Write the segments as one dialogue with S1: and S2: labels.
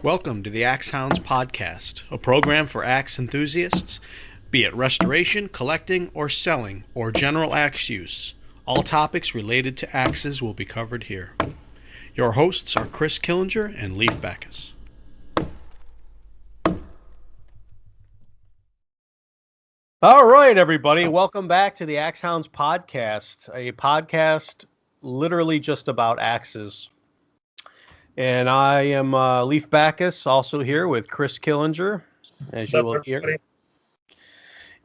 S1: Welcome to the Hounds Podcast, a program for axe enthusiasts, be it restoration, collecting, or selling, or general axe use. All topics related to axes will be covered here. Your hosts are Chris Killinger and Leif Backus. All right, everybody. Welcome back to the Hounds Podcast, a podcast literally just about axes. And I am Leif Backus, also here with Chris Killinger, as you will hear.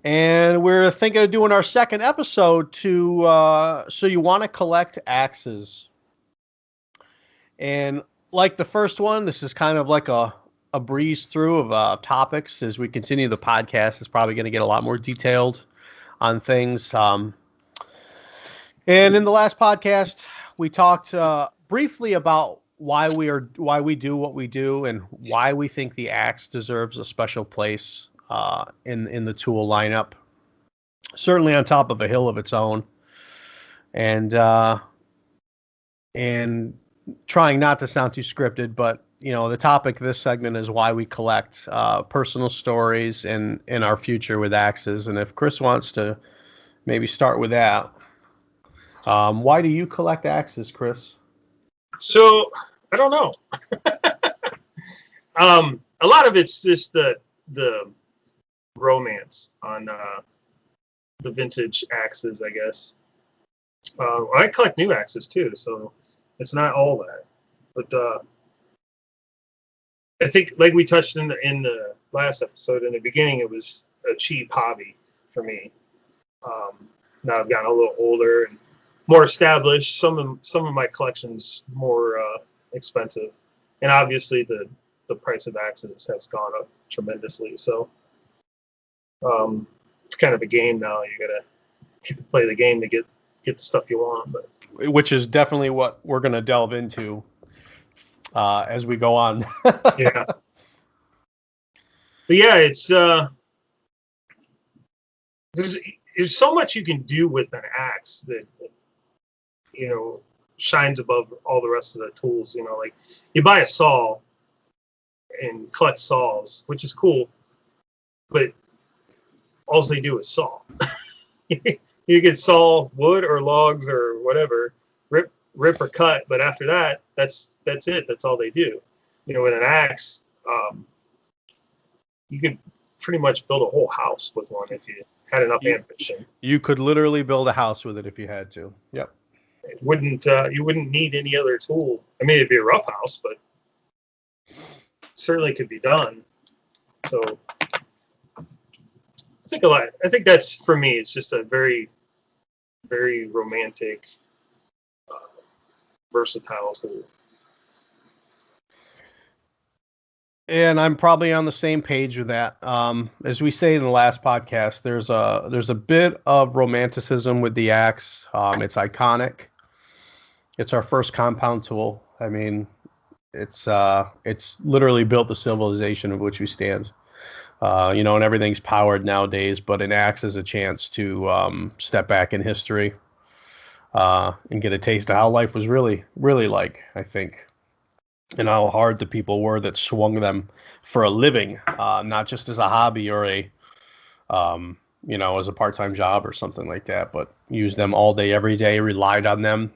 S1: And we're thinking of doing our second episode to So You Want to Collect Axes. And like the first one, this is kind of like a breeze through of topics. As we continue the podcast, it's probably going to get a lot more detailed on things. And in the last podcast, we talked briefly about why we do what we do and why we think the axe deserves a special place in the tool lineup, certainly on top of a hill of its own, and trying not to sound too scripted, but the topic of this segment is why we collect, personal stories in our future with axes. And if Chris wants to maybe start with that, why do you collect axes, Chris?
S2: So I don't know. A lot of it's just the romance on the vintage axes, I guess. I collect new axes too, so it's not all that. But I think, like we touched in the last episode, in the beginning, it was a cheap hobby for me. Now I've gotten a little older and more established. Some of my collections more expensive, and obviously the price of axes has gone up tremendously. So it's kind of a game now. You gotta play the game to get the stuff you want. But
S1: which is definitely what we're gonna delve into as we go on.
S2: Yeah. But yeah, it's there's so much you can do with an axe that shines above all the rest of the tools. Like you buy a saw and collect saws, which is cool, but all they do is saw. You can saw wood or logs or whatever, rip or cut, but after that, that's it. That's all they do. With an axe, you could pretty much build a whole house with one if you had enough ambition.
S1: You could literally build a house with it if you had to. Yep.
S2: It wouldn't you wouldn't need any other tool. I mean, it'd be a rough house, but certainly could be done. So I think that's, for me, it's just a very, very romantic, versatile tool.
S1: And I'm probably on the same page with that. As we say in the last podcast, there's a bit of romanticism with the axe. It's iconic. It's our first compound tool. I mean, it's literally built the civilization of which we stand. And everything's powered nowadays, but an axe is a chance to step back in history and get a taste of how life was really, really like, I think, and how hard the people were that swung them for a living, not just as a hobby or as a part-time job or something like that, but used them all day, every day, relied on them.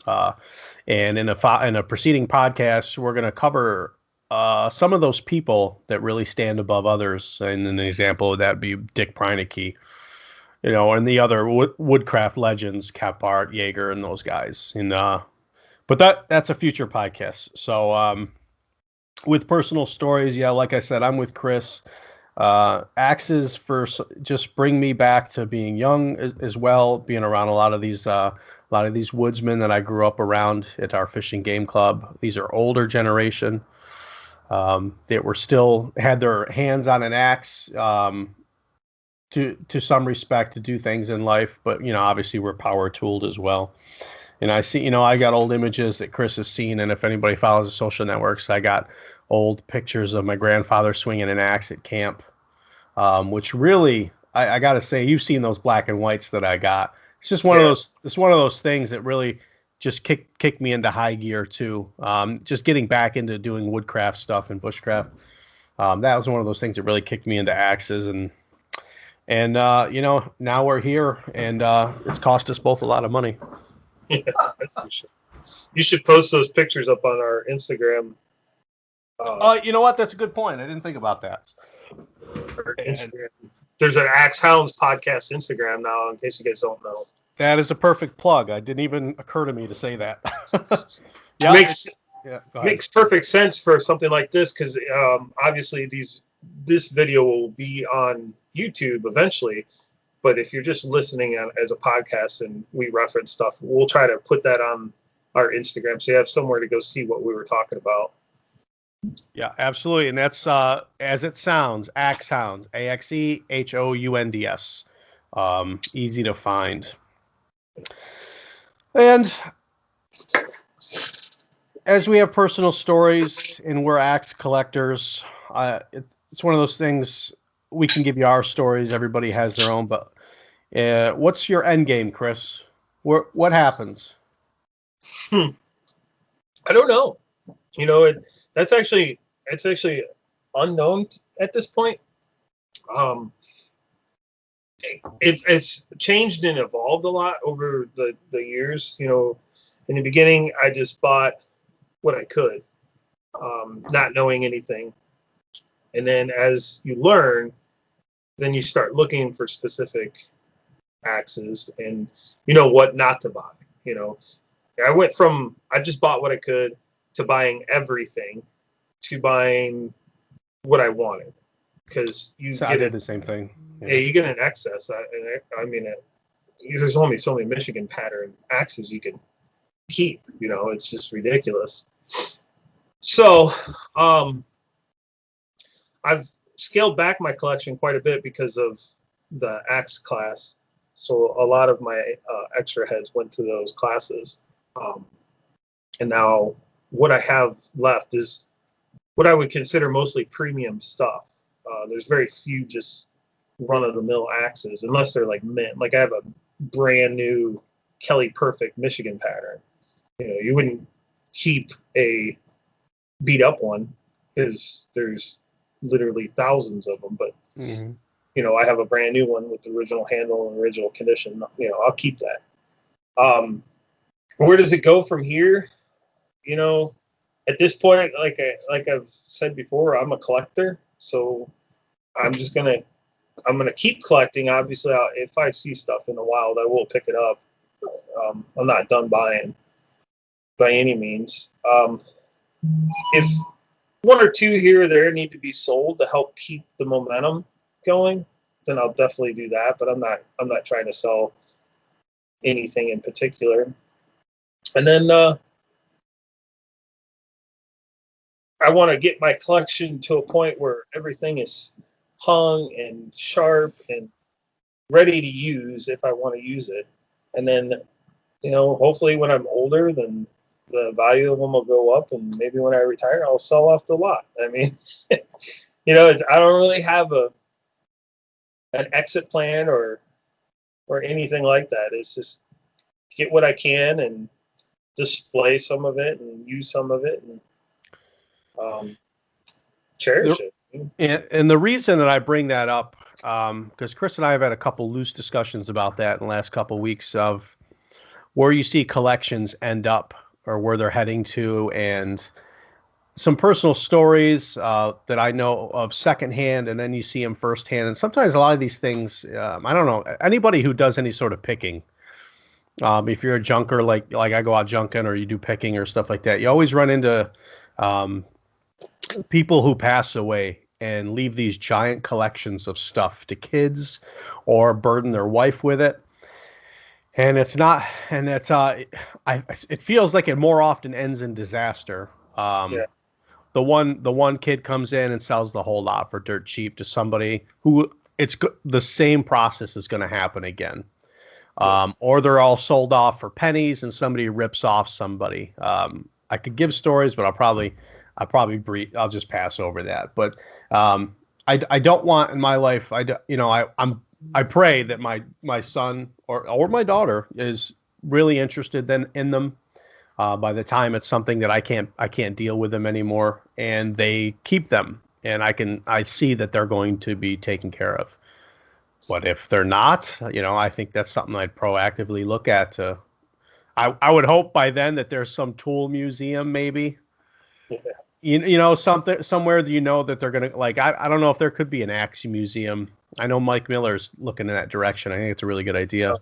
S1: And in a preceding podcast, we're going to cover some of those people that really stand above others. And an example of that would be Dick Preineke, and the other woodcraft legends, Kephart, Jaeger, and those guys. But that's a future podcast. So with personal stories, yeah, like I said, I'm with Chris. Axes just bring me back to being young as well, being around a lot of these woodsmen that I grew up around at our fishing game club. These are older generation that were still had their hands on an axe to some respect to do things in life, but obviously we're power tooled as well. And I see, I got old images that Chris has seen, and if anybody follows the social networks, I got old pictures of my grandfather swinging an axe at camp, which really, I got to say, you've seen those black and whites that I got. It's just one of those. It's one of those things that really just kicked me into high gear too. Just getting back into doing woodcraft stuff and bushcraft. That was one of those things that really kicked me into axes, and now we're here, and it's cost us both a lot of money.
S2: Yeah, you should post those pictures up on our Instagram.
S1: You know what? That's a good point. I didn't think about that.
S2: Instagram. There's an Hounds Podcast Instagram now, in case you guys don't know.
S1: That is a perfect plug. It didn't even occur to me to say that.
S2: Yeah, makes perfect sense for something like this, because obviously this video will be on YouTube eventually. But if you're just listening as a podcast and we reference stuff, we'll try to put that on our Instagram so you have somewhere to go see what we were talking about.
S1: Yeah, absolutely. And that's as it sounds, Axe Hounds, AXEHOUNDS. Easy to find. And as we have personal stories and we're axe collectors, it's one of those things. We can give you our stories. Everybody has their own, but what's your end game, Chris? What happens?
S2: I don't know. It's actually unknown at this point. It's changed and evolved a lot over the years. In the beginning, I just bought what I could, not knowing anything. And then as you learn, then you start looking for specific axes and what not to buy. I went from I just bought what I could to buying everything to buying what I wanted, because
S1: I did the same thing.
S2: Yeah, you get an excess. I mean, there's only so many Michigan pattern axes you can keep. It's just ridiculous. So, I've scaled back my collection quite a bit because of the axe class. So a lot of my extra heads went to those classes. And now what I have left is what I would consider mostly premium stuff. There's very few just run-of-the-mill axes, unless they're like mint. Like I have a brand new Kelly Perfect Michigan pattern. You wouldn't keep a beat-up one because there's literally thousands of them. But I have a brand new one with the original handle and original condition. I'll keep that. Where does it go from here? At this point, like I've said before, I'm a collector, so I'm gonna keep collecting. Obviously, if I see stuff in the wild, I will pick it up. I'm not done buying by any means. If one or two here or there need to be sold to help keep the momentum going, then I'll definitely do that. But I'm not trying to sell anything in particular. And then I want to get my collection to a point where everything is hung and sharp and ready to use if I want to use it. And then, hopefully when I'm older, then the value of them will go up, and maybe when I retire, I'll sell off the lot. I mean, I don't really have an exit plan or anything like that. It's just get what I can and display some of it and use some of it and cherish it.
S1: And the reason that I bring that up, because Chris and I have had a couple loose discussions about that in the last couple of weeks of where you see collections end up or where they're heading to, and some personal stories that I know of secondhand, and then you see them firsthand. And sometimes a lot of these things, I don't know, anybody who does any sort of picking, if you're a junker, like I go out junking or you do picking or stuff like that, you always run into people who pass away and leave these giant collections of stuff to kids or burden their wife with it. And it feels like it more often ends in disaster. The one kid comes in and sells the whole lot for dirt cheap to somebody who the same process is going to happen again. Or they're all sold off for pennies and somebody rips off somebody. I could give stories, but I'll just pass over that. But I don't want in my life. I pray that my son or my daughter is really interested in them, by the time it's something that I can't deal with them anymore, and they keep them, and I see that they're going to be taken care of. But if they're not, I think that's something I'd proactively look at. I would hope by then that there's some tool museum, maybe.
S2: Yeah.
S1: Something somewhere that that they're gonna like. I don't know if there could be an axe museum. I know Mike Miller's looking in that direction. I think it's a really good idea.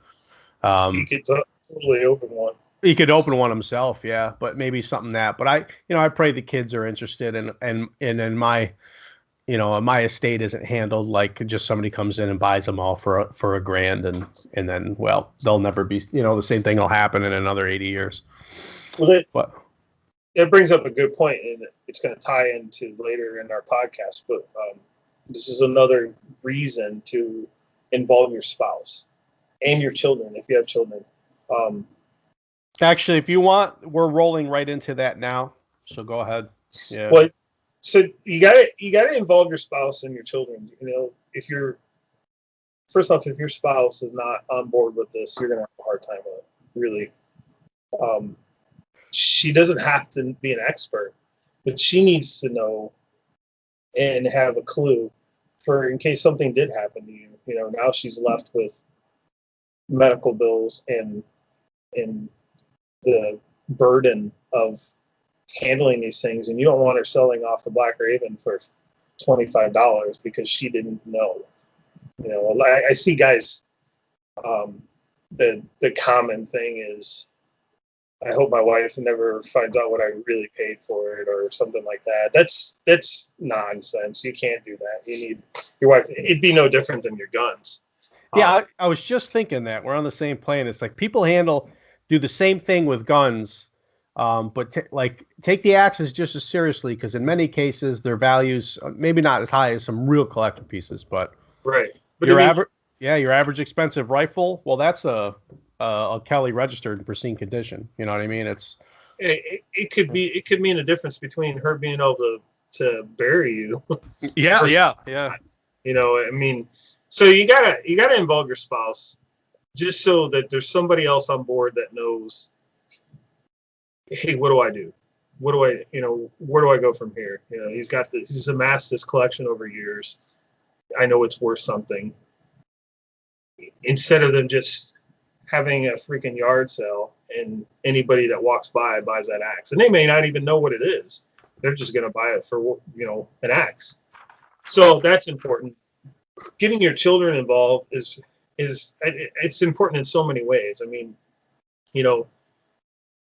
S2: He could totally open one.
S1: He could open one himself, yeah, but maybe something that. But I pray the kids are interested, and my estate isn't handled like just somebody comes in and buys them all for a grand, and then, well, they'll never be. The same thing will happen in another 80 years.
S2: Well,
S1: but
S2: it brings up a good point, and it's going to tie into later in our podcast. But this is another reason to involve your spouse and your children if you have children.
S1: Actually, if you want, we're rolling right into that now. So go ahead. Yeah.
S2: Well, so you gotta involve your spouse and your children. If your spouse is not on board with this, you're gonna have a hard time with it. Really. She doesn't have to be an expert, but she needs to know and have a clue for in case something did happen to you. Now she's left with medical bills and the burden of handling these things, and you don't want her selling off the Black Raven for $25 because she didn't know. I see guys. The common thing is, I hope my wife never finds out what I really paid for it or something like that. That's nonsense. You can't do that. You need your wife. It'd be no different than your guns.
S1: Yeah, I was just thinking that we're on the same plane. It's like people do the same thing with guns, but take the axes just as seriously, because in many cases their values maybe not as high as some real collector pieces, but
S2: right. But
S1: your average expensive rifle, well, that's a Kelly registered in pristine condition. You know what I mean?
S2: It could mean a difference between her being able to bury you.
S1: Yeah.
S2: I mean, so you gotta involve your spouse, just so that there's somebody else on board that knows, hey, what do I do? Where do I go from here? He's amassed this collection over years. I know it's worth something. Instead of them just having a freaking yard sale and anybody that walks by buys that axe, and they may not even know what it is. They're just going to buy it for an axe. So that's important. Getting your children involved is it's important in so many ways. I mean,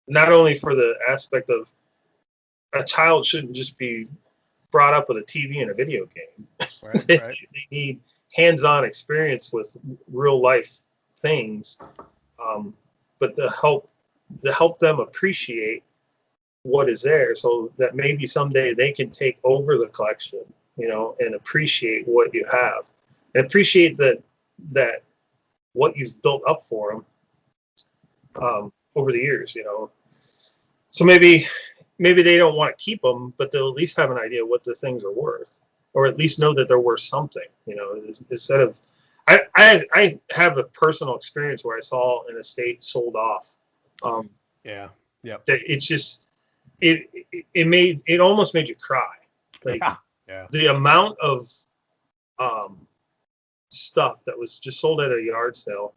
S2: not only for the aspect of a child shouldn't just be brought up with a TV and a video game.
S1: Right.
S2: They need hands-on experience with real life things, but to help them appreciate what is there, so that maybe someday they can take over the collection, and appreciate what you have, and appreciate that what you've built up for them over the years. So maybe they don't want to keep them, but they'll at least have an idea what the things are worth, or at least know that they're worth something. Instead of, I have a personal experience where I saw an estate sold off.
S1: Yeah.
S2: It's just it almost made you cry. Like,
S1: yeah.
S2: The amount of stuff that was just sold at a yard sale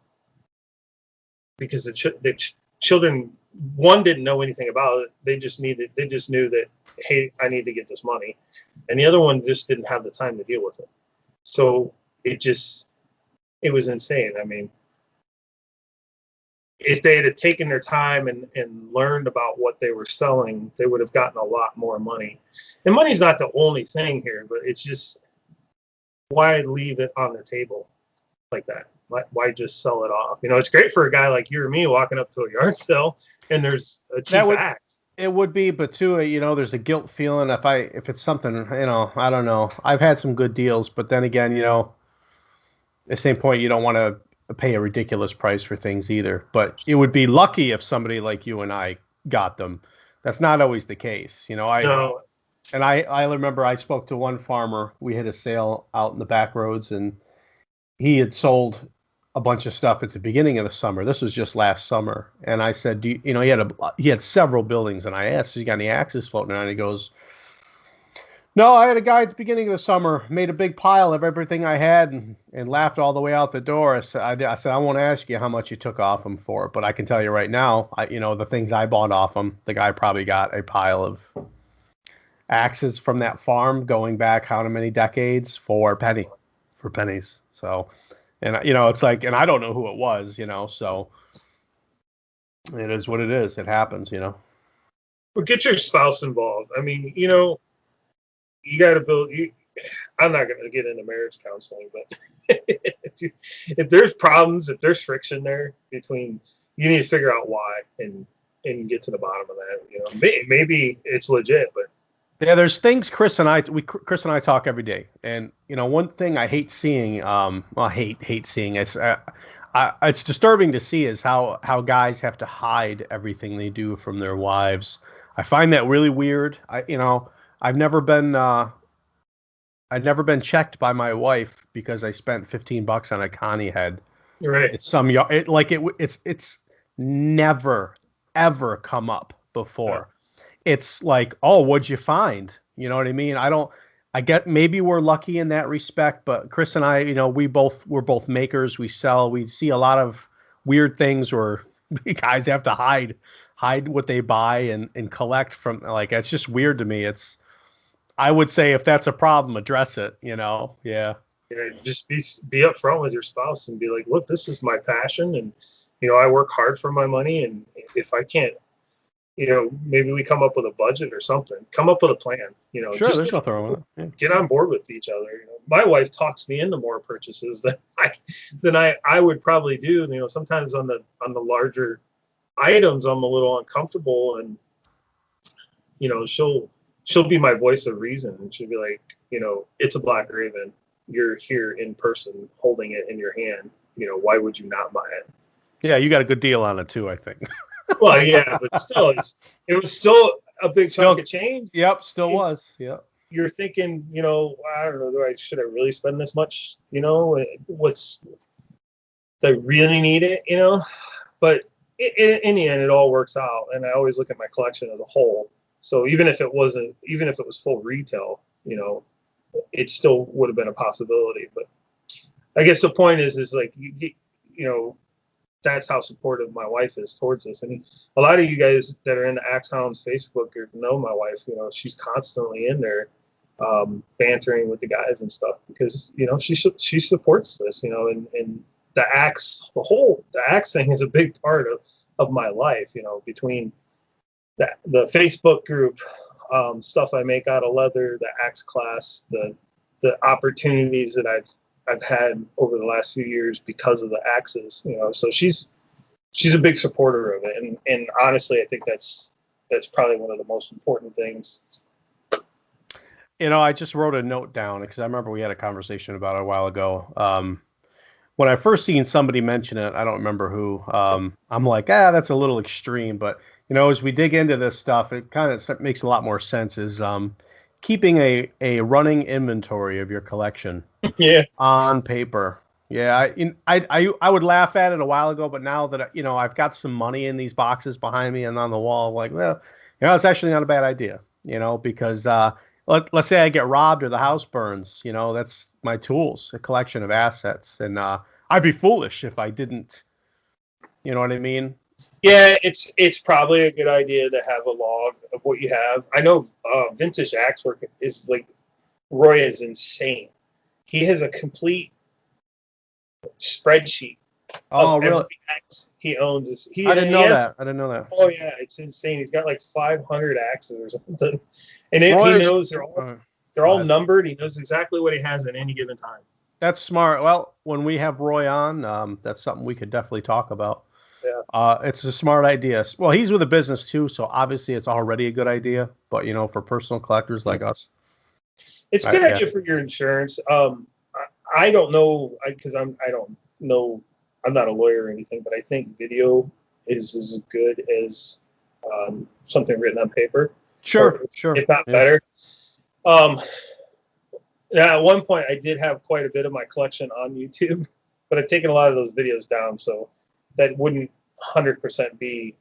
S2: because the children, one, didn't know anything about it. They just knew that, hey, I need to get this money, and the other one just didn't have the time to deal with it. So it was insane. I mean, if they had taken their time and learned about what they were selling, they would have gotten a lot more money. And money's not the only thing here, but it's just, why leave it on the table like that? Why just sell it off? It's great for a guy like you or me walking up to a yard sale and there's a cheap axe.
S1: It would be, but too, there's a guilt feeling if it's something, I don't know. I've had some good deals, but then again, at the same point, you don't want to pay a ridiculous price for things either. But it would be lucky if somebody like you and I got them. That's not always the case.
S2: No.
S1: And I remember I spoke to one farmer. We had a sale out in the back roads, and he had sold a bunch of stuff at the beginning of the summer. This was just last summer, and I said, "Do you, you know?" He had several buildings, and I asked, "You got any axes floating around?" He goes, "No, I had a guy at the beginning of the summer made a big pile of everything I had and laughed all the way out the door." I said, "I won't ask you how much you took off him for it, but I can tell you right now, the things I bought off him, the guy probably got a pile of axes from that farm going back how many decades for pennies." So, and it's like, and I don't know who it was, so it is what it is. It happens.
S2: But get your spouse involved. I mean, you got to build. I'm not going to get into marriage counseling, but if there's problems, if there's friction there between, you need to figure out why and get to the bottom of that. Maybe it's legit, but
S1: yeah, there's things Chris and I talk every day, and one thing I hate seeing, hate seeing it's disturbing to see is how guys have to hide everything they do from their wives. I find that really weird. I've never been I've never been checked by my wife because I spent $15 on a Connie head.
S2: right.
S1: It's never ever come up before. It's like, "Oh, what'd you find?" You know what I mean? I get, maybe we're lucky in that respect, but Chris and I, we're both makers. We sell, we see a lot of weird things where guys have to hide what they buy and collect from, like, it's just weird to me. I would say if that's a problem, address it, Yeah.
S2: Just be upfront with your spouse and be like, "Look, this is my passion, and I work hard for my money, and if I can't, maybe we come up with a budget or something. Come up with a plan.
S1: Sure,
S2: just
S1: there's nothing wrong with it. Yeah.
S2: get on board with each other. My wife talks me into more purchases than I would probably do. Sometimes on the larger items, I'm a little uncomfortable, and she'll be my voice of reason, and she'll be like, "It's a Black Raven. You're here in person, holding it in your hand. Why would you not buy it?"
S1: Yeah, you got a good deal on it too, I think.
S2: Well, yeah, but still, it was still a big chunk of change.
S1: Yep, still was. Yep.
S2: You're thinking, I don't know, should I really spend this much? What's they really need it? But in the end, it all works out, and I always look at my collection as a whole. So even if it was full retail, it still would have been a possibility. But I guess the point is like that's how supportive my wife is towards this. I mean, a lot of you guys that are in the Axe Hounds Facebook group know my wife. She's constantly in there, bantering with the guys and stuff because she supports this. And the axe thing is a big part of my life. Between the Facebook group, stuff I make out of leather, the axe class, the opportunities that I've had over the last few years because of the axes, so she's a big supporter of it. And honestly, I think that's probably one of the most important things.
S1: I just wrote a note down because I remember we had a conversation about it a while ago. When I first seen somebody mention it, I don't remember who, I'm like, that's a little extreme, but as we dig into this stuff, it kind of makes a lot more sense, is keeping a running inventory of your collection.
S2: Yeah.
S1: On paper. Yeah, I would laugh at it a while ago, but now that I've got some money in these boxes behind me and on the wall, I'm like, well, it's actually not a bad idea, because let's say I get robbed or the house burns, that's my tools, a collection of assets, and I'd be foolish if I didn't, you know what I mean?
S2: Yeah, it's probably a good idea to have a log of what you have. I know vintage axe work is like, Roy is insane. He has a complete spreadsheet.
S1: Oh, really?
S2: He owns.
S1: I didn't know that.
S2: Oh yeah, it's insane. He's got like 500 axes or something, and he knows they're all numbered. He knows exactly what he has at any given time.
S1: That's smart. Well, when we have Roy on, that's something we could definitely talk about.
S2: Yeah.
S1: It's a smart idea. Well, he's with a business too, so obviously it's already a good idea. But for personal collectors like us,
S2: it's a good idea for your insurance. I don't know because I don't know. I'm not a lawyer or anything, but I think video is as good as something written on paper.
S1: Sure.
S2: If not better. Now, at one point, I did have quite a bit of my collection on YouTube, but I've taken a lot of those videos down, so that wouldn't 100% be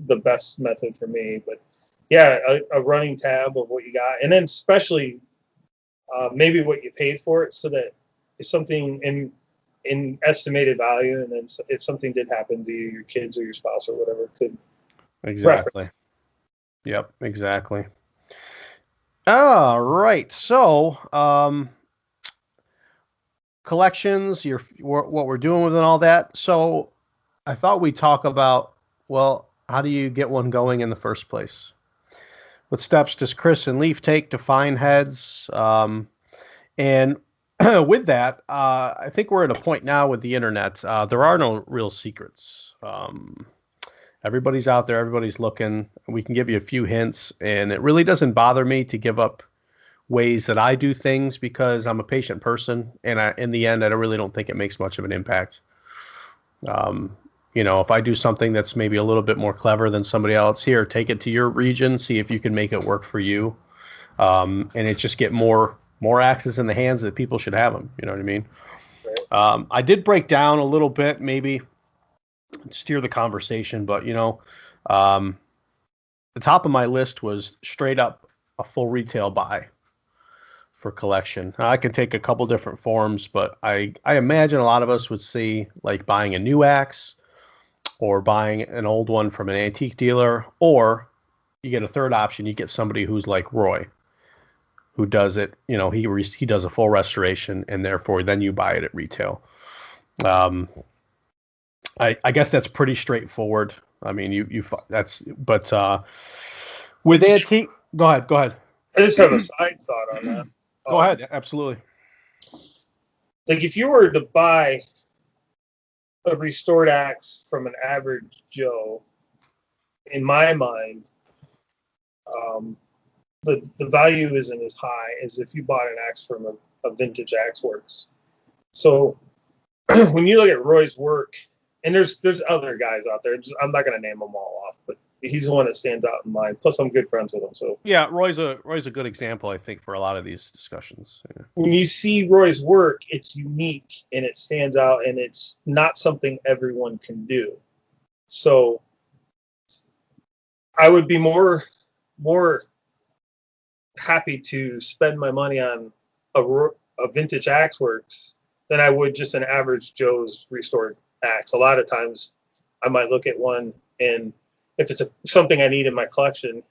S2: the best method for me. But yeah, a running tab of what you got, and then especially maybe what you paid for it, so that if something in estimated value, and then if something did happen to you, your kids or your spouse or whatever could reference.
S1: Yep, exactly. All right. So, collections, what we're doing with and all that. So, I thought we'd talk about, well, how do you get one going in the first place? What steps does Chris and Leaf take to find heads? And with that, I think we're at a point now with the internet. There are no real secrets. Everybody's out there. Everybody's looking. We can give you a few hints, and it really doesn't bother me to give up ways that I do things because I'm a patient person, and in the end, I really don't think it makes much of an impact. If I do something that's maybe a little bit more clever than somebody else, here, take it to your region, see if you can make it work for you, and it just get more axes in the hands that people should have them. You know what I mean?
S2: Right.
S1: I did break down a little bit, maybe steer the conversation, but the top of my list was straight up a full retail buy for collection. Now, I can take a couple different forms, but I imagine a lot of us would see like buying a new axe or buying an old one from an antique dealer, or you get a third option. You get somebody who's like Roy, who does it. He does a full restoration, and therefore then you buy it at retail. I guess that's pretty straightforward. I mean, with antique. Go ahead.
S2: I just have a side thought on that.
S1: Go ahead. Absolutely.
S2: Like if you were to buy a restored axe from an average Joe, in my mind, the value isn't as high as if you bought an axe from a vintage axe works. So when you look at Roy's work, and there's other guys out there, I'm not going to name them all off, but he's the one that stands out in mind. Plus, I'm good friends with him. So
S1: yeah, Roy's a good example, I think, for a lot of these discussions. Yeah.
S2: When you see Roy's work, it's unique and it stands out, and it's not something everyone can do. So I would be more happy to spend my money on a vintage axe works than I would just an average Joe's restored axe. A lot of times I might look at one, and if it's something I need in my collection,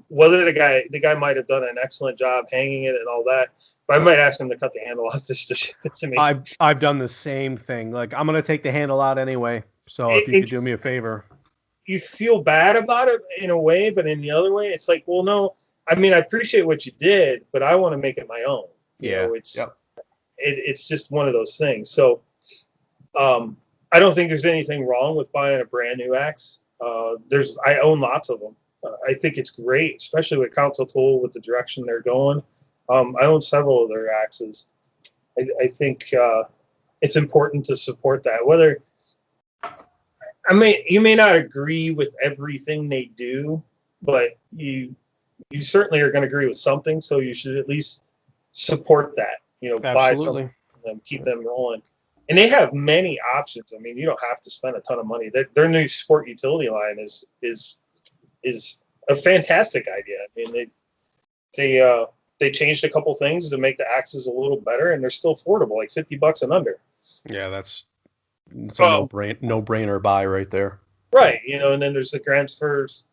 S2: whether the guy might have done an excellent job hanging it and all that, but I might ask him to cut the handle off just to ship it to me.
S1: I've done the same thing. Like, I'm going to take the handle out anyway. So if you could do me a favor.
S2: You feel bad about it in a way, but in the other way, it's like, well, no, I mean, I appreciate what you did, but I want to make it my own. It's just one of those things. So I don't think there's anything wrong with buying a brand new axe. I own lots of them. I think it's great, especially with Council Tool with the direction they're going. I own several of their axes. I think it's important to support that. You may not agree with everything they do, but you certainly are going to agree with something. So you should at least support that. Buy something from them, keep them rolling. And they have many options. I mean, you don't have to spend a ton of money. Their new sport utility line is a fantastic idea. I mean, they changed a couple things to make the axes a little better, and they're still affordable, like $50 and under.
S1: Yeah, it's a no-brainer buy right there.
S2: Right, and then there's the transfers.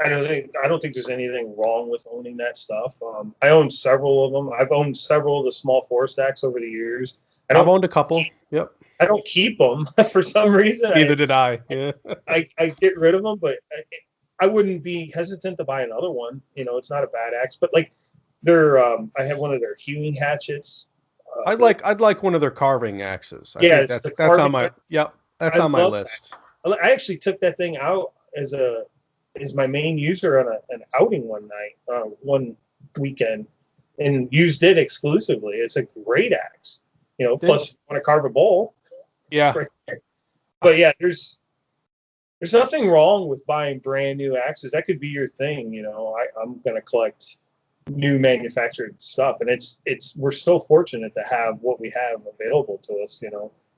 S2: I don't think there's anything wrong with owning that stuff. I own several of them. I've owned several of the small forest axes over the years.
S1: I've owned a couple. Yep.
S2: I don't keep them for some reason.
S1: Neither did I. Yeah.
S2: I get rid of them, but I wouldn't be hesitant to buy another one. It's not a bad axe, but like I have one of their hewing hatchets.
S1: I'd like one of their carving axes. I think that's on my that's on my list.
S2: I actually took that thing out as my main user on an outing one weekend, and used it exclusively. It's a great axe. Plus want to carve a bowl.
S1: Yeah.
S2: Right, but yeah, there's nothing wrong with buying brand new axes. That could be your thing. I'm going to collect new manufactured stuff. And we're so fortunate to have what we have available to us.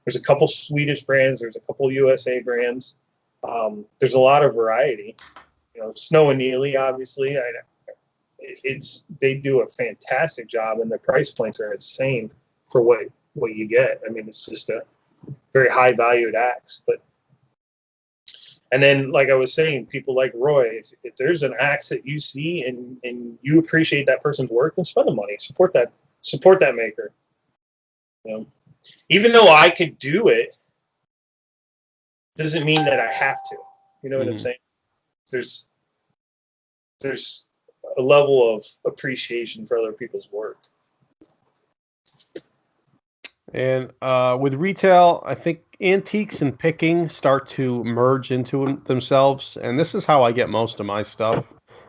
S2: There's a couple Swedish brands, there's a couple USA brands. There's a lot of variety. Snow and Neely, obviously, they do a fantastic job, and the price points are insane for what you get. I mean, it's just a very high valued axe. And then, like I was saying, people like Roy, if there's an axe that you see and you appreciate that person's work, then spend the money, support that maker. Even though I could do it, doesn't mean that I have to. You know what I'm saying? There's a level of appreciation for other people's work.
S1: And with retail, I think antiques and picking start to merge into themselves. And this is how I get most of my stuff.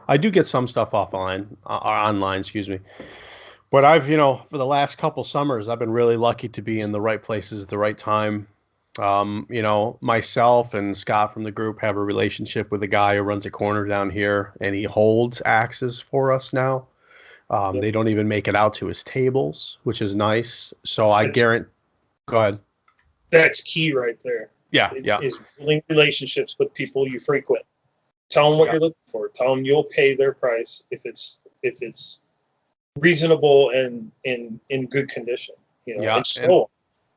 S1: I do get some stuff online, excuse me. But I've, for the last couple summers, I've been really lucky to be in the right places at the right time. Myself and Scott from the group have a relationship with a guy who runs a corner down here, and he holds axes for us now. They don't even make it out to his tables, which is nice. So I guarantee. Go ahead.
S2: That's key right there.
S1: Yeah.
S2: Is building relationships with people you frequent. Tell them what you're looking for. Tell them you'll pay their price if it's reasonable and in good condition.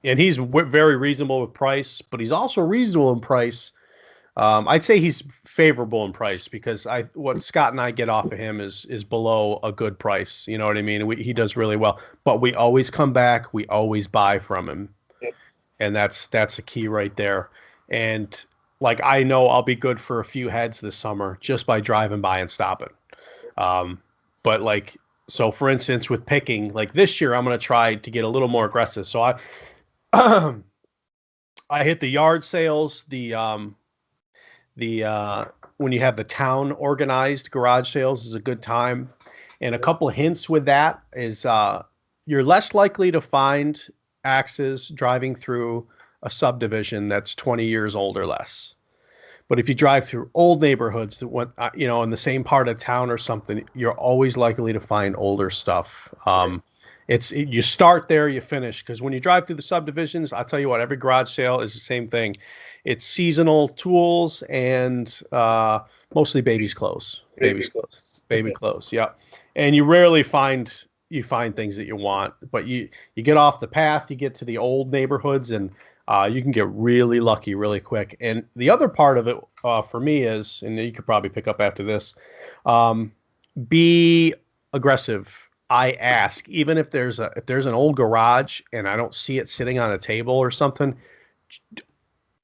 S2: And
S1: he's very reasonable with price, but he's also reasonable in price. I'd say he's favorable in price because what Scott and I get off of him is below a good price. You know what I mean? He does really well, but we always come back. We always buy from him.
S2: Yep.
S1: And that's a key right there. And like, I know I'll be good for a few heads this summer just by driving by and stopping. But like, so for instance, with picking, like this year, I'm going to try to get a little more aggressive. So I hit the yard sales, when you have the town organized garage sales is a good time. And a couple of hints with that is you're less likely to find axes driving through a subdivision that's 20 years old or less. But if you drive through old neighborhoods that went, in the same part of town or something, you're always likely to find older stuff. You start there, you finish. Because when you drive through the subdivisions, I'll tell you what, every garage sale is the same thing. It's seasonal tools and mostly babies' clothes. Baby clothes. Yeah. And you rarely find things that you want, but you get off the path, you get to the old neighborhoods, and you can get really lucky really quick. And the other part of it for me is, and you could probably pick up after this, be aggressive. I ask, even if there's an old garage and I don't see it sitting on a table or something,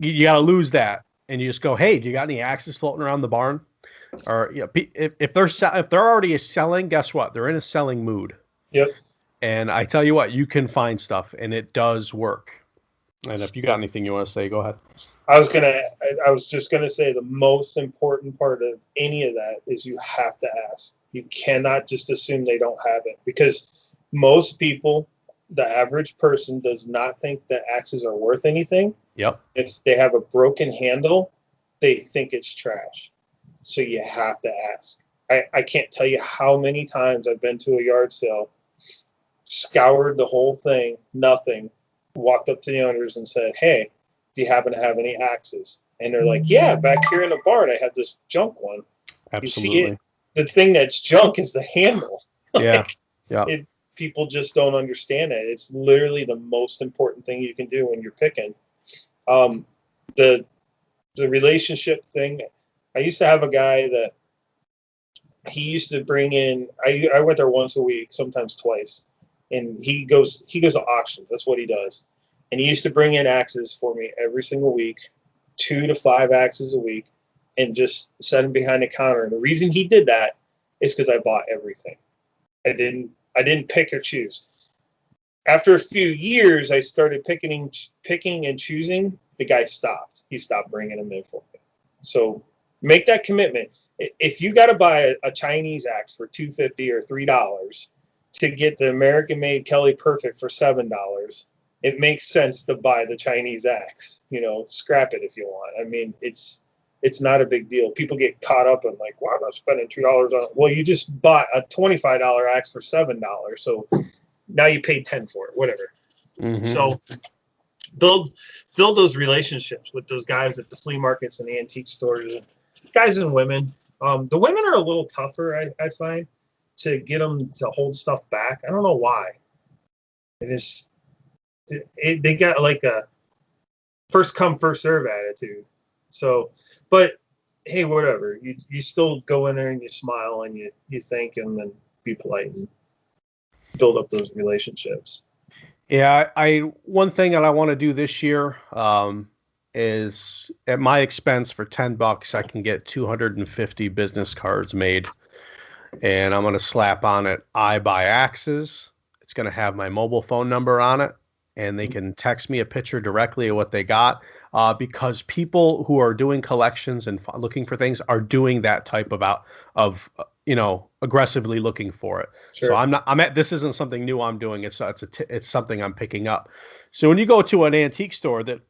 S1: you got to lose that, and you just go, "Hey, do you got any axes floating around the barn?" Or if they're already selling, guess what? They're in a selling mood.
S2: Yep.
S1: And I tell you what, you can find stuff, and it does work. And if you got anything you want to say, go ahead.
S2: I was just gonna say the most important part of any of that is you have to ask. You cannot just assume they don't have it, because most people, the average person, does not think that axes are worth anything.
S1: Yep.
S2: If they have a broken handle, they think it's trash. So you have to ask. I can't tell you how many times I've been to a yard sale, scoured the whole thing, nothing, walked up to the owners and said, "Hey, do you happen to have any axes?" And they're like, "Yeah, back here in the barn, I have this junk one."
S1: Absolutely.
S2: You see it, the thing that's junk is the handle.
S1: Yeah.
S2: People just don't understand it. It's literally the most important thing you can do when you're picking. The relationship thing. I used to have a guy that he used to bring in. I went there once a week, sometimes twice, and he goes to auctions. That's what he does. And he used to bring in axes for me every single week, 2 to 5 axes a week, and just set them behind the counter. And the reason he did that is because I bought everything. I didn't pick or choose. After a few years, I started picking and choosing. The guy stopped. He stopped bringing them in for me. So make that commitment. If you got to buy a Chinese axe for $2.50 or $3 to get the American-made Kelly Perfect for $7, it makes sense to buy the Chinese axe. Scrap it if you want. I mean, it's it's not a big deal. People get caught up in like, wow, I'm spending $2 on it. Well, you just bought a $25 axe for $7, so now you paid 10 for it, whatever.
S1: Mm-hmm.
S2: So build those relationships with those guys at the flea markets and the antique stores, guys and women. The women are a little tougher, I find, to get them to hold stuff back. I don't know why. They got like a first come first serve attitude. So, but hey, whatever. You still go in there and you smile and you thank them and be polite and build up those relationships.
S1: Yeah, one thing that I want to do this year is at my expense for $10, I can get 250 business cards made, and I'm going to slap on it, I buy axes. It's going to have my mobile phone number on it, and they can text me a picture directly of what they got, because people who are doing collections and looking for things are doing that type of aggressively looking for it.
S2: Sure.
S1: So this isn't something new I'm doing. It's something I'm picking up. So when you go to an antique store that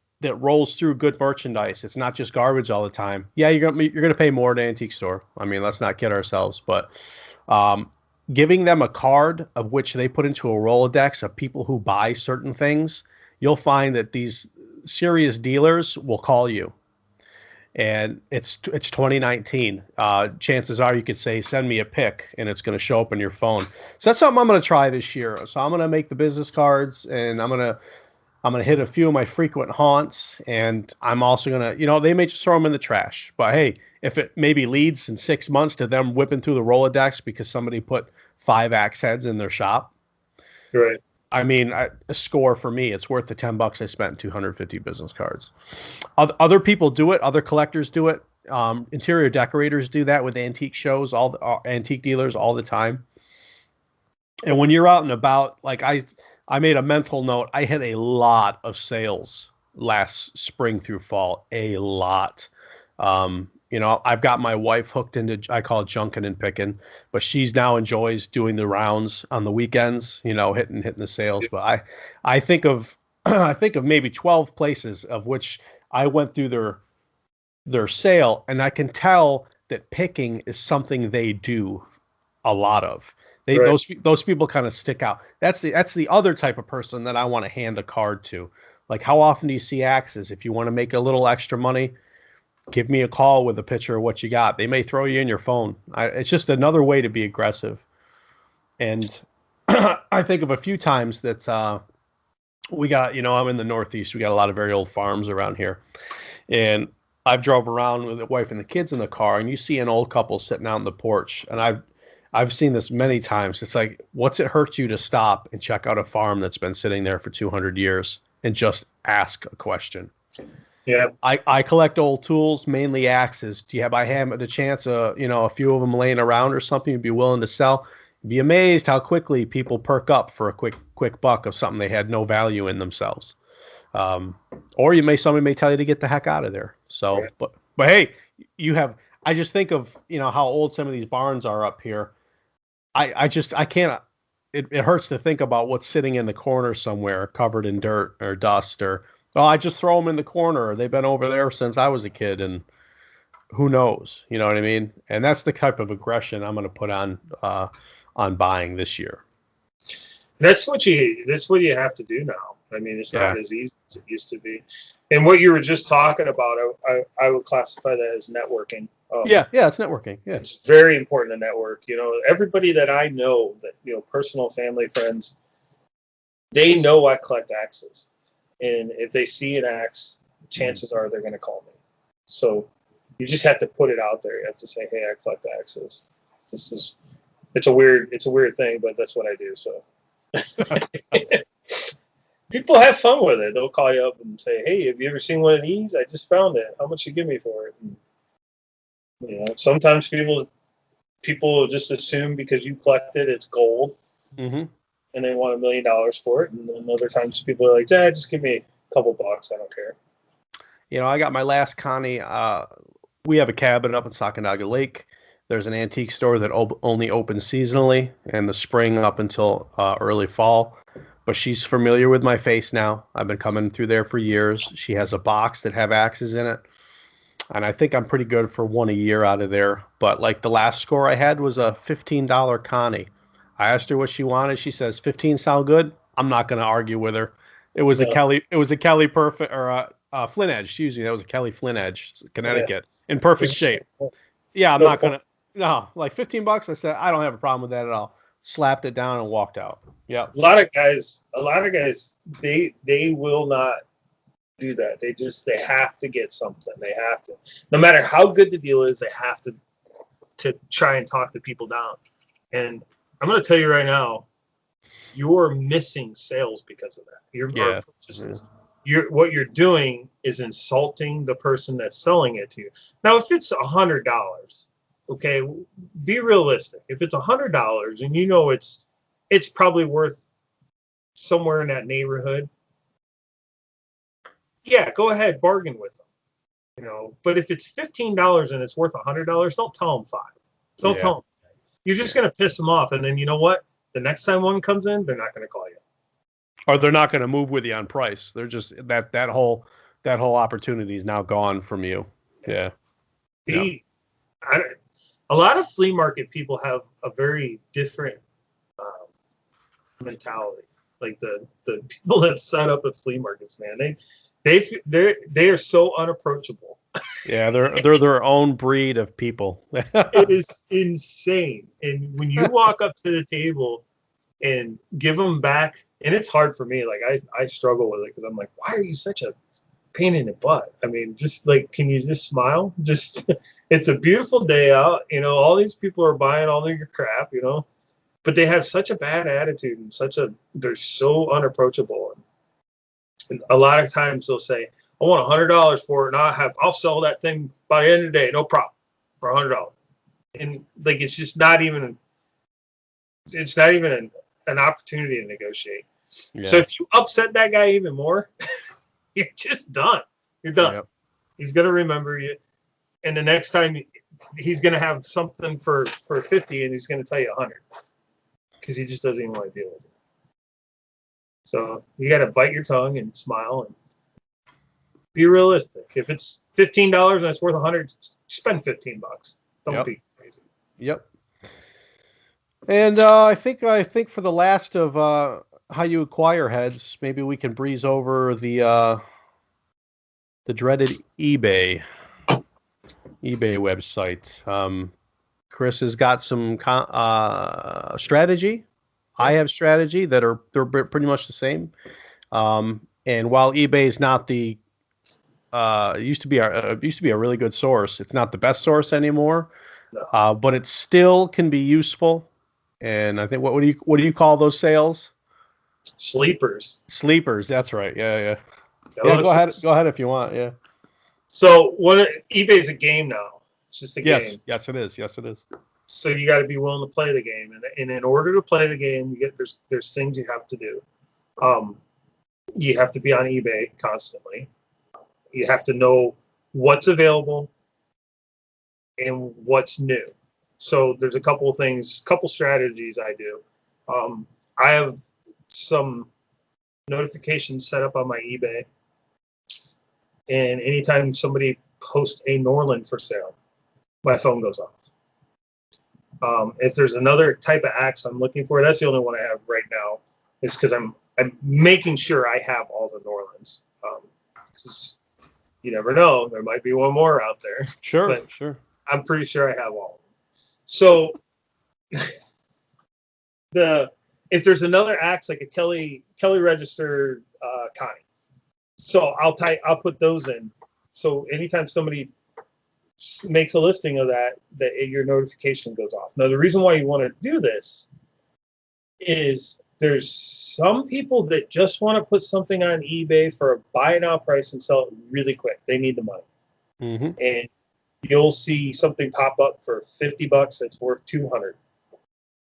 S1: rolls through good merchandise, it's not just garbage all the time. Yeah, you're gonna pay more at an antique store. I mean, let's not kid ourselves, but giving them a card of which they put into a Rolodex of people who buy certain things, you'll find that these serious dealers will call you. And it's 2019. Chances are you could say, send me a pic, and it's going to show up on your phone. So that's something I'm going to try this year. So I'm going to make the business cards, and I'm going to hit a few of my frequent haunts. And I'm also going to, they may just throw them in the trash. But hey, if it maybe leads in 6 months to them whipping through the Rolodex because somebody put 5 axe heads in their shop.
S2: Right.
S1: I mean, a score for me. It's worth the $10 I spent. 250 business cards. Other people do it. Other collectors do it. Interior decorators do that with antique shows. All the antique dealers all the time. And when you're out and about, like I made a mental note. I had a lot of sales last spring through fall. A lot. I've got my wife hooked into, I call it junking and picking, but she's now enjoys doing the rounds on the weekends, hitting the sales. But I think of maybe 12 places of which I went through their sale, and I can tell that picking is something they do a lot of.
S2: Right.
S1: Those people kind of stick out. That's the other type of person that I want to hand a card to. Like, how often do you see axes? If you want to make a little extra money, give me a call with a picture of what you got. They may throw you in your phone. It's just another way to be aggressive. And I think of a few times that we got, I'm in the Northeast. We got a lot of very old farms around here. And I've drove around with the wife and the kids in the car, and you see an old couple sitting out on the porch. And I've seen this many times. It's like, what's it hurt you to stop and check out a farm that's been sitting there for 200 years and just ask a question?
S2: Yeah,
S1: I collect old tools, mainly axes. Do you have the chance of, a few of them laying around or something you'd be willing to sell? You'd be amazed how quickly people perk up for a quick buck of something they had no value in themselves. Or somebody may tell you to get the heck out of there. So, right. but hey, I just think of, how old some of these barns are up here. I can't, it hurts to think about what's sitting in the corner somewhere covered in dirt or dust I just throw them in the corner. They've been over there since I was a kid, and who knows? You know what I mean? And that's the type of aggression I'm going to put on buying this year.
S2: That's what you have to do now. I mean, it's not as easy as it used to be. And what you were just talking about, I would classify that as networking.
S1: Yeah, it's networking. Yeah,
S2: it's very important to network. Everybody that I know, that personal, family, friends, they know I collect axes. And if they see an axe, chances are they're going to call me. So you just have to put it out there. You have to say, "Hey, I collect axes." It's a weird thing, but that's what I do. So people have fun with it. They'll call you up and say, "Hey, have you ever seen one of these? I just found it. How much you give me for it?" And, sometimes people just assume because you collect it, it's gold. Mm-hmm. And they want $1 million for it. And then other times people are like, just give me a couple bucks. I don't care.
S1: I got my last Connie. We have a cabin up in Sacandaga Lake. There's an antique store that only opens seasonally in the spring up until early fall. But she's familiar with my face now. I've been coming through there for years. She has a box that have axes in it. and I think I'm pretty good for one a year out of there. But like the last score I had was a $15 Connie. I asked her what she wanted. She says 15 sound good. I'm not going to argue with her. It was a
S2: No.
S1: Kelly. It was a Kelly Perfect or a Flynn Edge. Excuse me. That was a Kelly Flynn Edge,
S2: Yeah.
S1: Connecticut, in perfect
S2: There's
S1: shape. Yeah, I'm
S2: no
S1: not
S2: point.
S1: gonna. No, like $15. I said I don't have a problem with that at all. Slapped it down and walked out. Yeah.
S2: A lot of guys, they will not do that. They have to get something. They have to, no matter how good the deal is, they have to try and talk the people down. And I'm going to tell you right now, you're missing sales because of that. Or
S1: Yeah.
S2: purchases. What you're doing is insulting the person that's selling it to you. Now, if it's $100, okay, be realistic. If it's $100 and you know it's probably worth somewhere in that neighborhood, yeah, go ahead, bargain with them. But if it's $15 and it's worth $100, don't tell them 5. Don't
S1: Yeah.
S2: tell them. You're just going to piss them off, and then you know what? The next time one comes in, they're not going to call you.
S1: Or they're not going to move with you on price. They're just that whole opportunity is now gone from you. Yeah. Yeah.
S2: A lot of flea market people have a very different mentality. Like the people that set up at flea markets, man, they are so unapproachable.
S1: Yeah, they're their own breed of people.
S2: It is insane. And when you walk up to the table and give them back, and it's hard for me. Like I struggle with it because I'm like, why are you such a pain in the butt? I mean, just like, can you just smile? Just, it's a beautiful day out. All these people are buying all of your crap. But they have such a bad attitude and they're so unapproachable. And a lot of times they'll say, I want $100 for it, and I'll sell that thing by the end of the day, no problem, for $100. And like, it's just not even an opportunity to negotiate.
S1: Yeah.
S2: So if you upset that guy even more, you're just done. You're done.
S1: Yep.
S2: He's gonna remember you, and the next time he's gonna have something for 50, and he's gonna tell you 100 because he just doesn't even want to deal with it. So you got to bite your tongue and smile and be realistic. If it's $15 and it's worth 100, spend $15. Don't be crazy.
S1: Yep. And I think for the last of how you acquire heads, maybe we can breeze over the dreaded eBay website. Chris has got some strategy. I have strategy they're pretty much the same. And while eBay is not the used to be a really good source, it's not the best source anymore.
S2: No.
S1: But it still can be useful. And I think what do you call those sales?
S2: Sleepers.
S1: That's right. Yeah. Yeah, go ahead if you want. Yeah.
S2: So eBay's a game now. It's just a game.
S1: Yes, it is.
S2: So you got to be willing to play the game, and in order to play the game, there's things you have to do. You have to be on eBay constantly. You have to know what's available and what's new. So there's a couple strategies I do. I have some notifications set up on my eBay, and anytime somebody posts a Norland for sale, my phone goes off. If there's another type of axe I'm looking for, that's the only one I have right now, is because I'm making sure I have all the Norlands. Because you never know, there might be one more out there.
S1: Sure.
S2: I'm pretty sure I have all of them. So if there's another axe like a Kelly registered Connie, so I'll put those in. So anytime somebody makes a listing of that your notification goes off. Now the reason why you want to do this is there's some people that just want to put something on eBay for a buy now price and sell it really quick. They need the money.
S1: Mm-hmm.
S2: And you'll see something pop up for $50 that's worth $200.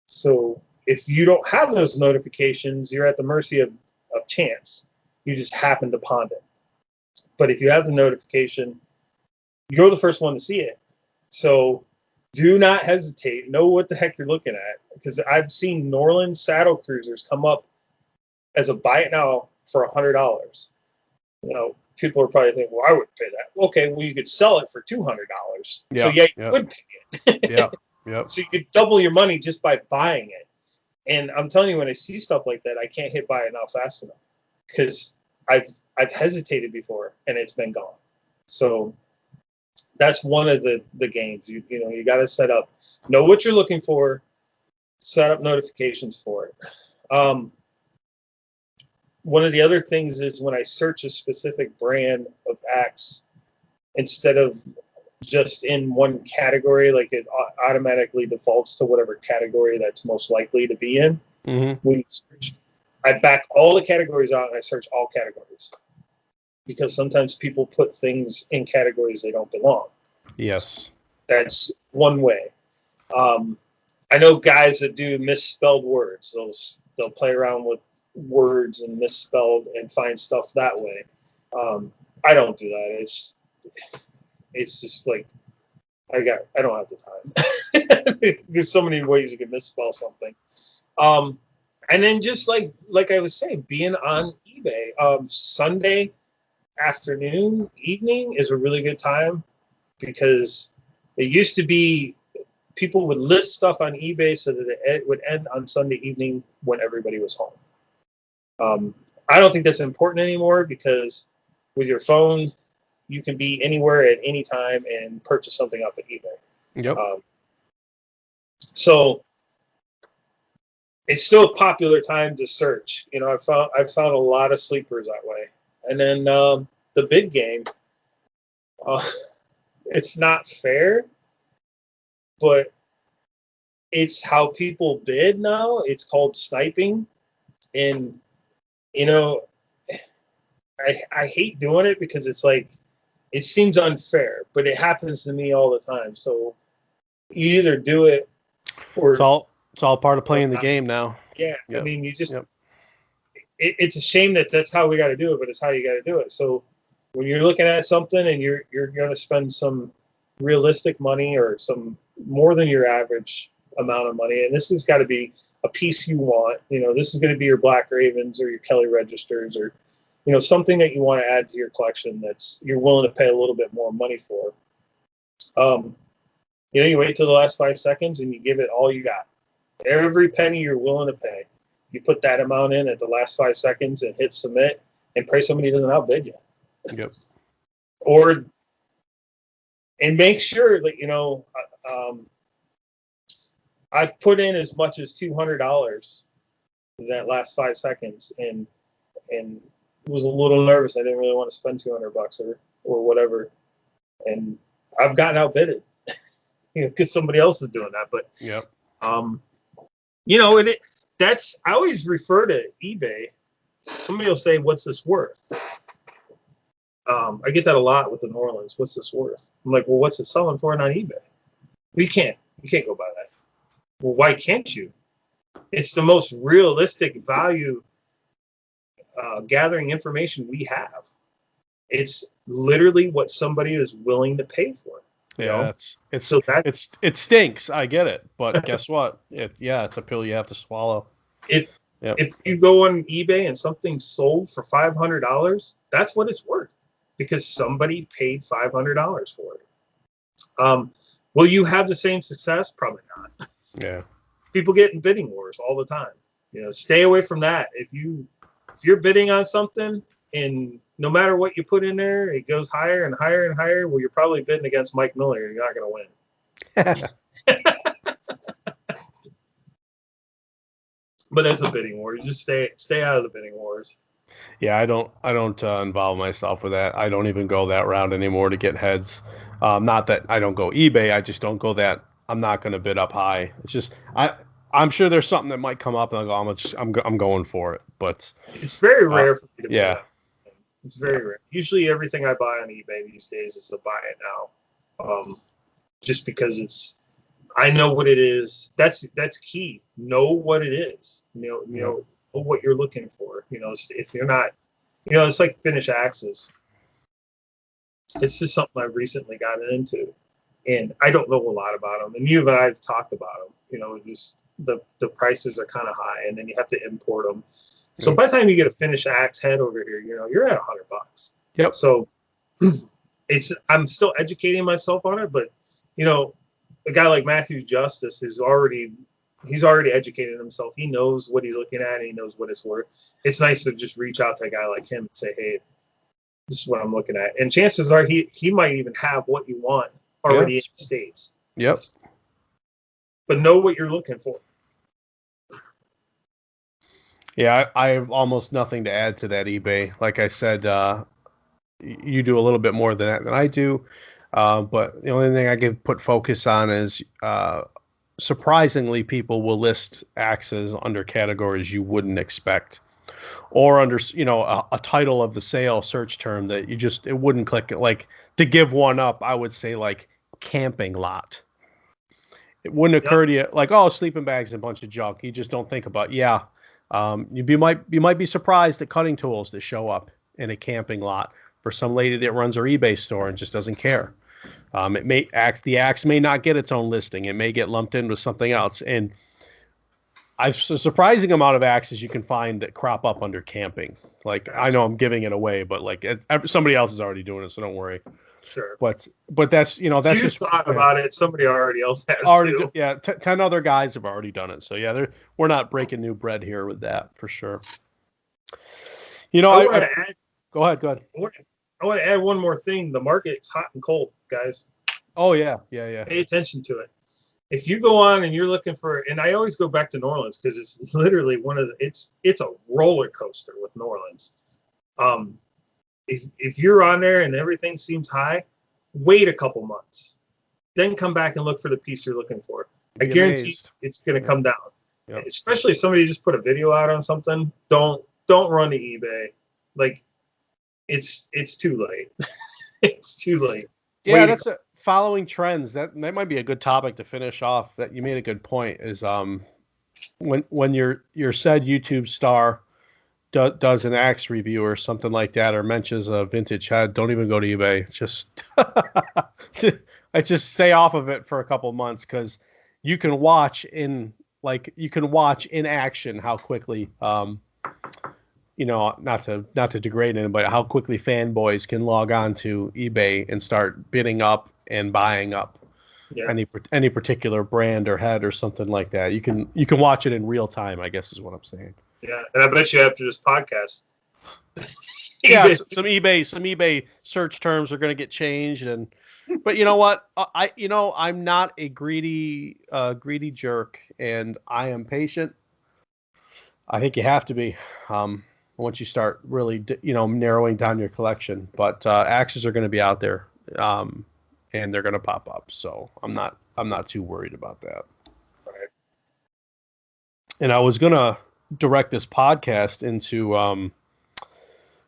S2: So if you don't have those notifications, you're at the mercy of chance. You just happen to pond it. But if you have the notification, you're the first one to see it. So do not hesitate. Know what the heck you're looking at, because I've seen Norland saddle cruisers come up as a buy it now for $100. people are probably thinking, well, I wouldn't pay that. Okay, well, you could sell it for $200. So yeah, you would pay it.
S1: Yep.
S2: So you could double your money just by buying it. And I'm telling you, when I see stuff like that, I can't hit buy it now fast enough because I've hesitated before and it's been gone. So that's one of the games. You know, you got to know what you're looking for, set up notifications for it. One of the other things is when I search a specific brand of axe, instead of just in one category, like it automatically defaults to whatever category that's most likely to be in.
S1: Mm-hmm.
S2: I back all the categories out and I search all categories, because sometimes people put things in categories they don't belong.
S1: Yes.
S2: That's one way. I know guys that do misspelled words. They'll play around with words and misspelled and find stuff that way. I don't do that. It's just like I don't have the time. There's so many ways you can misspell something. And then just like I was saying, being on eBay, Sunday afternoon, evening is a really good time, because it used to be people would list stuff on eBay so that it would end on Sunday evening when everybody was home. I don't think that's important anymore, because with your phone, you can be anywhere at any time and purchase something off of eBay.
S1: Yep.
S2: So it's still a popular time to search. You know, I've found a lot of sleepers that way. And then the big game, it's not fair, but it's how people bid now. It's called sniping. And, you know, I hate doing it because it's like, it seems unfair, but it happens to me all the time. So you either do it or
S1: it's all part of playing the game now.
S2: Yeah.
S1: Yep.
S2: I mean, you just, it's a shame that that's how we got to do it, but it's how you got to do it. So when you're looking at something and you're going to spend some realistic money or some more than your average amount of money, and this has got to be a piece you want, you know, this is going to be your Black Ravens or your Kelly Registers, or, you know, something that you want to add to your collection that's you're willing to pay a little bit more money for. You know, you wait till the last 5 seconds and you give it all you got. Every penny you're willing to pay. You put that amount in at the last 5 seconds and hit submit, and pray somebody doesn't outbid you.
S1: Yep.
S2: And make sure that, you know, I've put in as much as $200 in that last 5 seconds, and was a little nervous. I didn't really want to spend $200 or whatever, and I've gotten outbidded, you know, because somebody else is doing that. But
S1: yep.
S2: You know, that's I always refer to eBay. Somebody will say, "What's this worth?" I get that a lot with the New Orleans. What's this worth? I'm like, well, what's it selling for on eBay? You can't go by that. Well, why can't you? It's the most realistic value gathering information we have. It's literally what somebody is willing to pay for.
S1: Yeah, it stinks. I get it, but guess what? It's a pill you have to swallow.
S2: If you go on eBay and something's sold for $500, that's what it's worth, because somebody paid $500 for it. Will you have the same success? Probably not.
S1: Yeah.
S2: People get in bidding wars all the time. You know, stay away from that. If you're bidding on something and no matter what you put in there, it goes higher and higher and higher, well, you're probably bidding against Mike Miller. You're not going to win. But that's a bidding war. You just stay out of the bidding wars.
S1: Yeah, I don't involve myself with that. I don't even go that route anymore to get heads. Not that I don't go eBay. I just don't go that. I'm not going to bid up high. It's just I'm sure there's something that might come up and I'll go. I'm going for it. But
S2: it's very rare for me to
S1: bid
S2: up. It's very rare. Usually, everything I buy on eBay these days is to buy it now, just because I know what it is. That's key. Know what it is. You know what you're looking for. You know, if you're not, you know, it's like finish axes. It's just something I've recently gotten into, and I don't know a lot about them. And you and I have talked about them. You know, just the prices are kind of high, and then you have to import them. So by the time you get a finished axe head over here, you know, you're at $100.
S1: Yep.
S2: So I'm still educating myself on it, but a guy like Matthew Justice he's already educated himself. He knows what he's looking at and he knows what it's worth. It's nice to just reach out to a guy like him and say, hey, this is what I'm looking at. And chances are he might even have what you want already in the States.
S1: Yep.
S2: But know what you're looking for.
S1: Yeah, I have almost nothing to add to that, eBay. Like I said, you do a little bit more than that than I do. But the only thing I can put focus on is surprisingly, people will list axes under categories you wouldn't expect, or under a title of the sale search term that it wouldn't click. Like, to give one up, I would say like camping lot. It wouldn't occur to you like, oh, sleeping bags and a bunch of junk. You just don't think about you might be surprised at cutting tools that show up in a camping lot for some lady that runs her eBay store and just doesn't care. The axe may not get its own listing. It may get lumped in with something else. And a surprising amount of axes you can find that crop up under camping. Like, I know I'm giving it away, but like somebody else is already doing it, so don't worry.
S2: Sure.
S1: But that's that's
S2: you
S1: just
S2: thought about it. Somebody already else has
S1: already.
S2: too.
S1: 10 other guys have already done it. So yeah, we're not breaking new bread here with that for sure.
S2: Go ahead.
S1: I
S2: want to add one more thing. The market's hot and cold, guys.
S1: Oh yeah.
S2: Pay attention to it. If you go on and you're looking for, and I always go back to New Orleans because it's literally it's a roller coaster with New Orleans. If you're on there and everything seems high, wait a couple months, then come back and look for the piece you're looking for. I guarantee it's going to come down. Yep. Especially if somebody just put a video out on something, don't run to eBay. Like, it's too late. It's too late.
S1: Yeah, that's following trends. That might be a good topic to finish off. That you made a good point. Is when your said YouTube star does an axe review or something like that, or mentions a vintage head, don't even go to eBay. Just I just stay off of it for a couple months, because you can watch in action how quickly not to degrade anybody, how quickly fanboys can log on to eBay and start bidding up and buying up any particular brand or head or something like that. You can watch it in real time, I guess is what I'm saying.
S2: Yeah, and I bet you after this podcast,
S1: some eBay search terms are going to get changed, but you know what? I'm not a greedy jerk, and I am patient. I think you have to be once you start really narrowing down your collection. But axes are going to be out there, and they're going to pop up. So I'm not too worried about that.
S2: Right.
S1: And I was going to direct this podcast into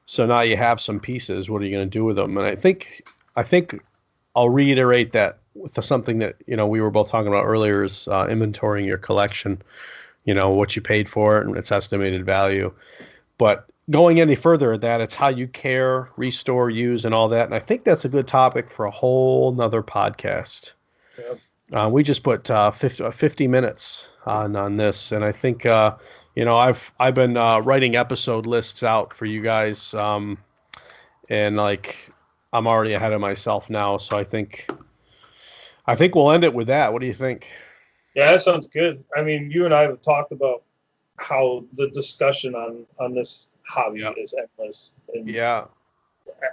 S1: so now you have some pieces. What are you going to do with them? And I think I'll reiterate that with something that we were both talking about earlier, is inventorying your collection. What you paid for it and its estimated value. But going any further at that, it's how you care, restore, use, and all that. And I think that's a good topic for a whole nother podcast. Yep. We just put 50 minutes on this, and I think I've been writing episode lists out for you guys, and like I'm already ahead of myself now. So I think we'll end it with that. What do you think?
S2: Yeah, that sounds good. I mean, you and I have talked about how the discussion on this hobby is endless. And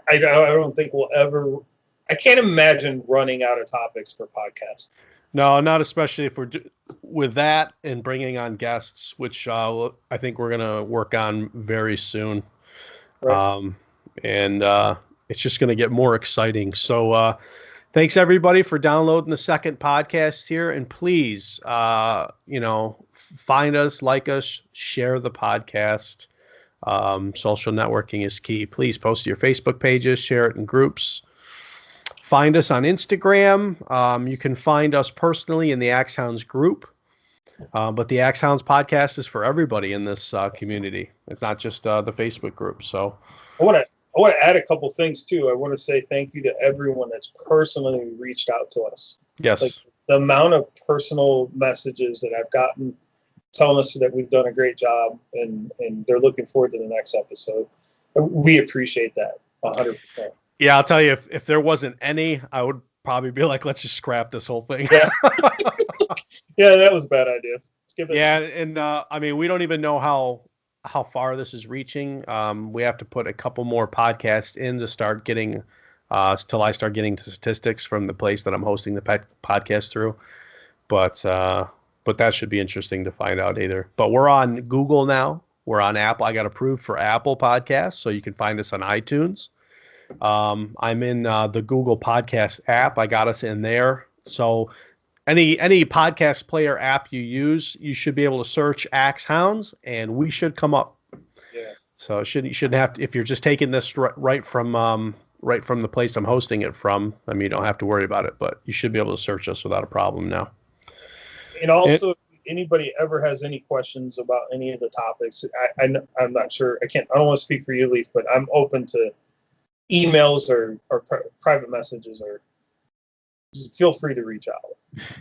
S2: I don't think we'll ever. I can't imagine running out of topics for podcasts.
S1: No, not especially if we're with that and bringing on guests, which I think we're going to work on very soon. Right. And it's just going to get more exciting. So thanks everybody for downloading the second podcast here. And please, find us, like us, share the podcast. Social networking is key. Please post to your Facebook pages, share it in groups. Find us on Instagram. You can find us personally in the Axe Hounds group. But the Axe Hounds podcast is for everybody in this community. It's not just the Facebook group. So
S2: I want to add a couple things too. I want to say thank you to everyone that's personally reached out to us.
S1: Yes.
S2: Like the amount of personal messages that I've gotten telling us that we've done a great job and they're looking forward to the next episode. We appreciate that. 100%.
S1: Yeah, I'll tell you, if there wasn't any, I would probably be like, let's just scrap this whole thing.
S2: Yeah. Yeah, that was a bad idea. Skip it.
S1: Yeah, and I mean, we don't even know how far this is reaching. We have to put a couple more podcasts in to start getting, till I start getting the statistics from the place that I'm hosting the podcast through. But that should be interesting to find out either. But we're on Google now. We're on Apple. I got approved for Apple Podcasts, so you can find us on iTunes. I'm in the Google Podcast app. I got us in there. So any podcast player app you use, you should be able to search Axe Hounds, and we should come up.
S2: Yeah.
S1: So you shouldn't have to, if you're just taking this right from the place I'm hosting it from. I mean, you don't have to worry about it, but you should be able to search us without a problem now.
S2: And also, if anybody ever has any questions about any of the topics, I'm not sure. I don't want to speak for you, Leaf, but I'm open to emails or private messages, or just feel free to reach out.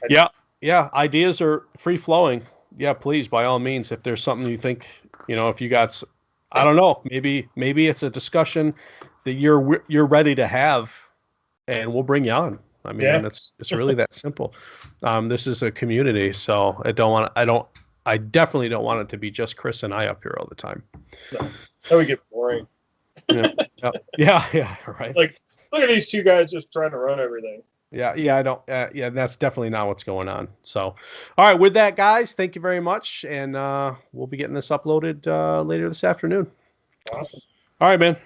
S1: Yeah. Ideas are free flowing. Yeah, please, by all means. If there's something you think, if you got, I don't know, maybe it's a discussion that you're ready to have, and we'll bring you on. I mean, it's really that simple. This is a community, so I definitely don't want it to be just Chris and I up here all the time.
S2: No, that would get boring.
S1: Yeah, right.
S2: Like, look at these two guys just trying to run everything.
S1: Yeah, I don't. That's definitely not what's going on. So, all right, with that, guys, thank you very much, and we'll be getting this uploaded later this afternoon.
S2: Awesome.
S1: All right, man.